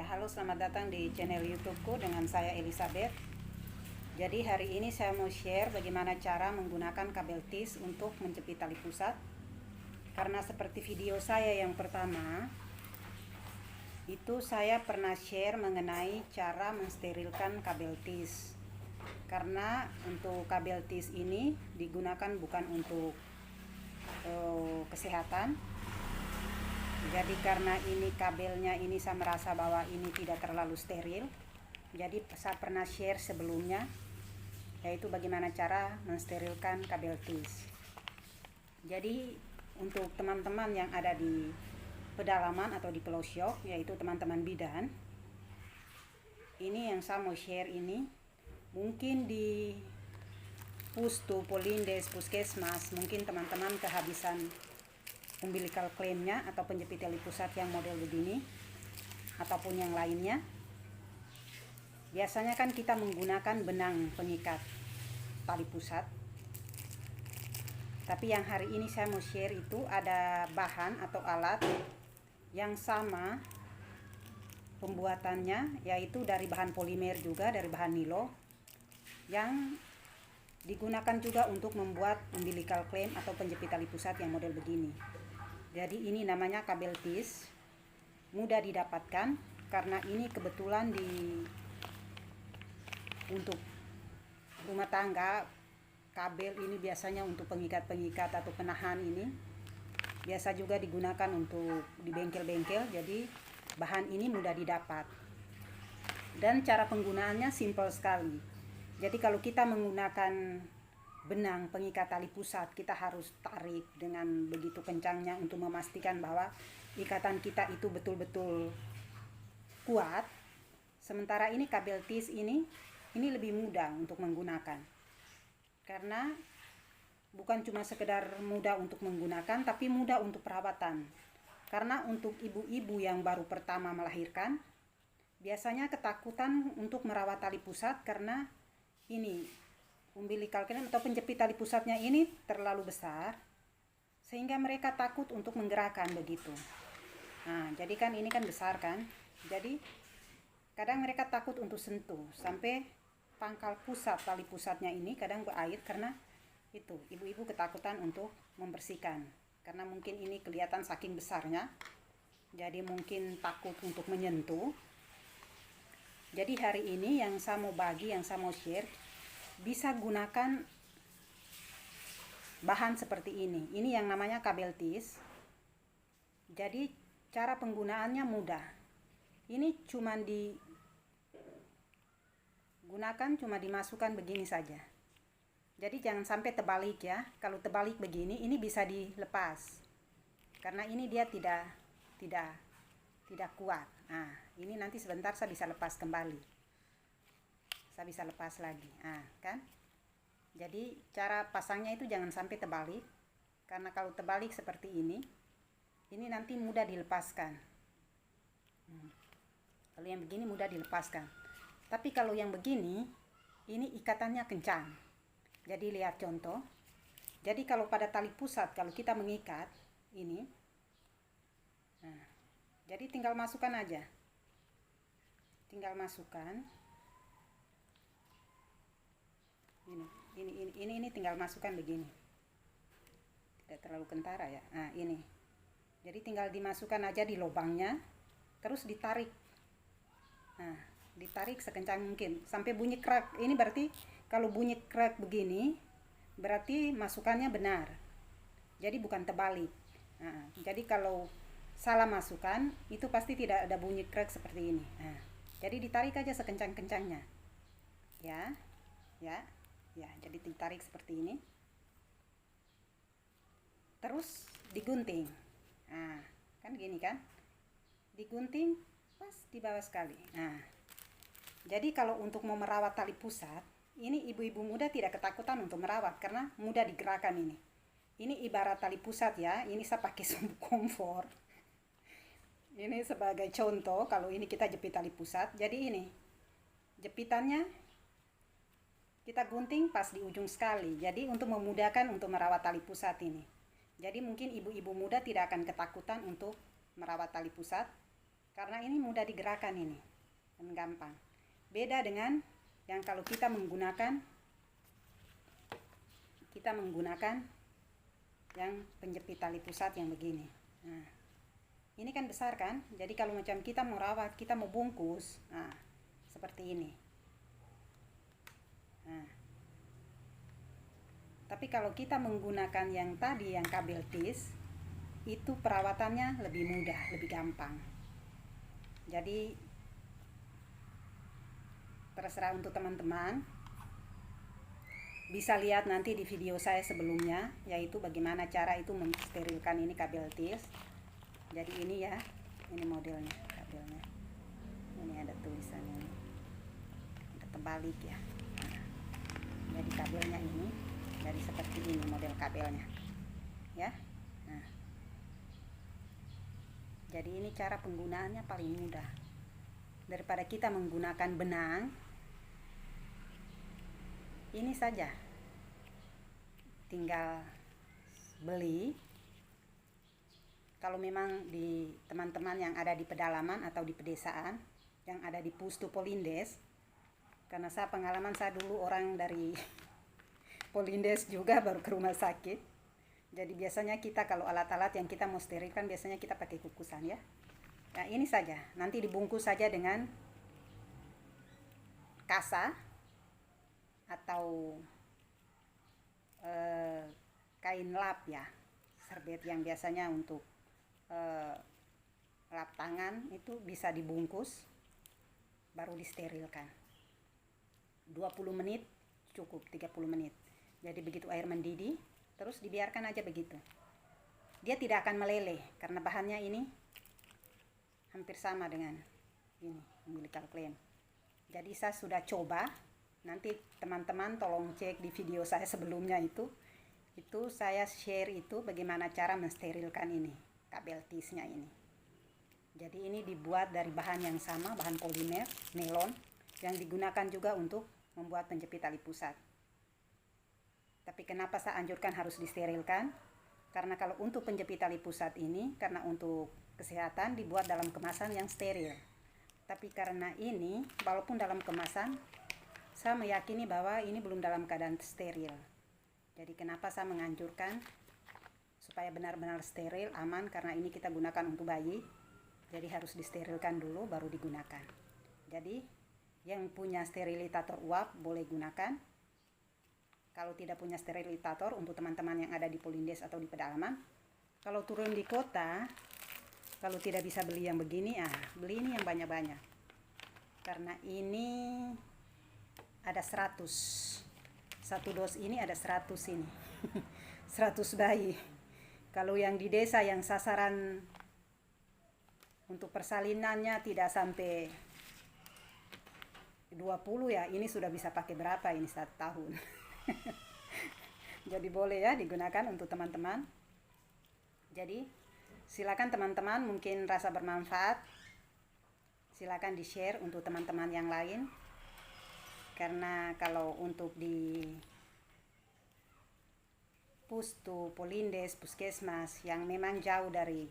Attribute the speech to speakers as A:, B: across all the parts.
A: Halo, selamat datang di channel YouTubeku dengan saya Elizabeth. Jadi hari ini saya mau share bagaimana cara menggunakan kabel tis untuk menjepit tali pusat. Karena seperti video saya yang pertama, itu saya pernah share mengenai cara mensterilkan kabel tis. Karena untuk kabel tis ini digunakan bukan untuk kesehatan. Jadi karena ini kabelnya ini saya merasa bahwa ini tidak terlalu steril. Jadi saya pernah share sebelumnya, yaitu bagaimana cara mensterilkan kabel tis. Jadi untuk teman-teman yang ada di pedalaman atau di pelosok, yaitu teman-teman bidan, ini yang saya mau share ini, mungkin di Pustu, Polindes, Puskesmas, mungkin teman-teman kehabisan umbilical claimnya atau penjepit tali pusat yang model begini ataupun yang lainnya. Biasanya kan kita menggunakan benang pengikat tali pusat, tapi yang hari ini saya mau share itu ada bahan atau alat yang sama pembuatannya, yaitu dari bahan polimer juga, dari bahan nilo, yang digunakan juga untuk membuat umbilical claim atau penjepit tali pusat yang model begini. Jadi ini namanya kabel tis, mudah didapatkan karena ini kebetulan untuk rumah tangga, kabel ini biasanya untuk pengikat-pengikat atau penahan ini biasa juga digunakan untuk di bengkel-bengkel. Jadi bahan ini mudah didapat dan cara penggunaannya simpel sekali. Jadi kalau kita menggunakan benang pengikat tali pusat, kita harus tarik dengan begitu kencangnya untuk memastikan bahwa ikatan kita itu betul-betul kuat. Sementara ini kabel tis ini lebih mudah untuk menggunakan, karena bukan cuma sekedar mudah untuk menggunakan, tapi mudah untuk perawatan. Karena untuk ibu-ibu yang baru pertama melahirkan, biasanya ketakutan untuk merawat tali pusat karena ini umbilical claim atau penjepit tali pusatnya ini terlalu besar, sehingga mereka takut untuk menggerakkan begitu. Nah, jadi kan ini kan besar kan, jadi kadang mereka takut untuk sentuh sampai pangkal pusat tali pusatnya ini kadang berair, karena itu ibu-ibu ketakutan untuk membersihkan karena mungkin ini kelihatan saking besarnya, jadi mungkin takut untuk menyentuh. Jadi hari ini yang saya mau share, bisa gunakan bahan seperti ini. Ini yang namanya kabel tis. Jadi cara penggunaannya mudah. Ini cuma dimasukkan begini saja. Jadi jangan sampai terbalik ya. Kalau terbalik begini, ini bisa dilepas. Karena ini dia tidak kuat. Nah, ini nanti sebentar saya bisa lepas kembali. Saya bisa lepas lagi. Nah, kan? Jadi cara pasangnya itu jangan sampai terbalik, karena kalau terbalik seperti ini nanti mudah dilepaskan. Kalau yang begini mudah dilepaskan. Tapi kalau yang begini, ini ikatannya kencang. Jadi lihat contoh. Jadi kalau pada tali pusat, kalau kita mengikat ini, nah, jadi tinggal masukkan aja. Tinggal masukkan. Ini tinggal masukkan begini, tidak terlalu kentara ya. Nah, ini jadi tinggal dimasukkan aja di lubangnya, terus ditarik. Nah, ditarik sekencang mungkin sampai bunyi krek. Ini berarti kalau bunyi krek begini berarti masukannya benar, jadi bukan terbalik. Nah, jadi kalau salah masukkan itu pasti tidak ada bunyi krek seperti ini. Nah, jadi ditarik aja sekencang-kencangnya ya. Ya, jadi ditarik seperti ini. Terus digunting. Nah, kan gini kan? Digunting pas di bawah sekali. Nah, jadi kalau untuk mau merawat tali pusat, ini ibu-ibu muda tidak ketakutan untuk merawat karena mudah digerakkan ini. Ini ibarat tali pusat ya. Ini saya pakai sumbu kompor. Ini sebagai contoh kalau ini kita jepit tali pusat. Jadi ini jepitannya kita gunting pas di ujung sekali. Jadi untuk memudahkan untuk merawat tali pusat ini. Jadi mungkin ibu-ibu muda tidak akan ketakutan untuk merawat tali pusat karena ini mudah digerakkan ini dan gampang. Beda dengan yang kalau kita menggunakan yang penjepit tali pusat yang begini. Nah, ini kan besar kan, jadi kalau macam kita mau rawat, kita mau bungkus, nah seperti ini. Nah, tapi kalau kita menggunakan yang tadi, yang kabel tis, itu perawatannya lebih mudah, lebih gampang. Jadi terserah untuk teman-teman, bisa lihat nanti di video saya sebelumnya, yaitu bagaimana cara itu mensterilkan ini kabel tis. Jadi ini ya, ini modelnya kabelnya. Ini ada tulisannya, ada terbalik ya. Nah, jadi kabelnya ini dari seperti ini model kabelnya, ya. Nah, jadi ini cara penggunaannya paling mudah daripada kita menggunakan benang. Ini saja, tinggal beli. Kalau memang di teman-teman yang ada di pedalaman atau di pedesaan, yang ada di Pustu Polindes, karena saya pengalaman saya dulu orang dari Polindes juga baru ke rumah sakit. Jadi biasanya kita kalau alat-alat yang kita mau sterilkan biasanya kita pakai kukusan ya. Nah ini saja, nanti dibungkus saja dengan kasa atau kain lap ya, serbet yang biasanya untuk lap tangan, itu bisa dibungkus baru disterilkan. 20 menit cukup, 30 menit. Jadi begitu air mendidih, terus dibiarkan aja begitu. Dia tidak akan meleleh karena bahannya ini hampir sama dengan ini umbilical clamp. Jadi saya sudah coba. Nanti teman-teman tolong cek di video saya sebelumnya itu saya share itu bagaimana cara mensterilkan ini kabel tisnya ini. Jadi ini dibuat dari bahan yang sama, bahan polimer nilon yang digunakan juga untuk membuat penjepit tali pusat. Tapi kenapa saya anjurkan harus disterilkan? Karena kalau untuk penjepit tali pusat ini, karena untuk kesehatan dibuat dalam kemasan yang steril. Tapi karena ini walaupun dalam kemasan, saya meyakini bahwa ini belum dalam keadaan steril. Jadi kenapa saya menganjurkan supaya benar-benar steril, aman, karena ini kita gunakan untuk bayi. Jadi harus disterilkan dulu baru digunakan. Jadi yang punya sterilitator uap boleh gunakan. Kalau tidak punya sterilitator, untuk teman-teman yang ada di Polindes atau di pedalaman, kalau turun di kota, kalau tidak bisa beli yang begini, beli ini yang banyak-banyak. Karena ini ada 100, satu dos ini ada 100 ini 100 bayi. Kalau yang di desa yang sasaran untuk persalinannya tidak sampai 20 ya, ini sudah bisa pakai berapa ini 1 tahun. Jadi boleh ya digunakan untuk teman-teman. Jadi silakan teman-teman, mungkin rasa bermanfaat, silakan di share untuk teman-teman yang lain. Karena kalau untuk di Pustu Polindes, puskesmas yang memang jauh dari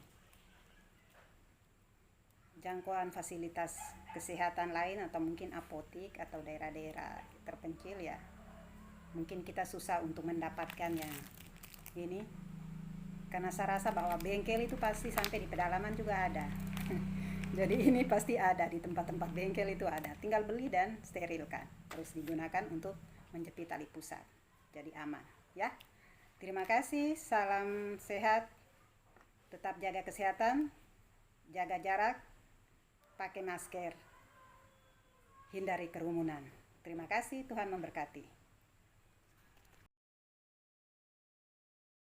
A: jangkauan fasilitas kesehatan lain, atau mungkin apotik atau daerah-daerah terpencil ya, mungkin kita susah untuk mendapatkan yang ini. Karena saya rasa bahwa bengkel itu pasti sampai di pedalaman juga ada. Jadi ini pasti ada di tempat-tempat bengkel itu ada. Tinggal beli dan sterilkan. Terus digunakan untuk menjepit tali pusat. Jadi aman, ya. Terima kasih. Salam sehat. Tetap jaga kesehatan, jaga jarak, pakai masker, hindari kerumunan. Terima kasih. Tuhan memberkati.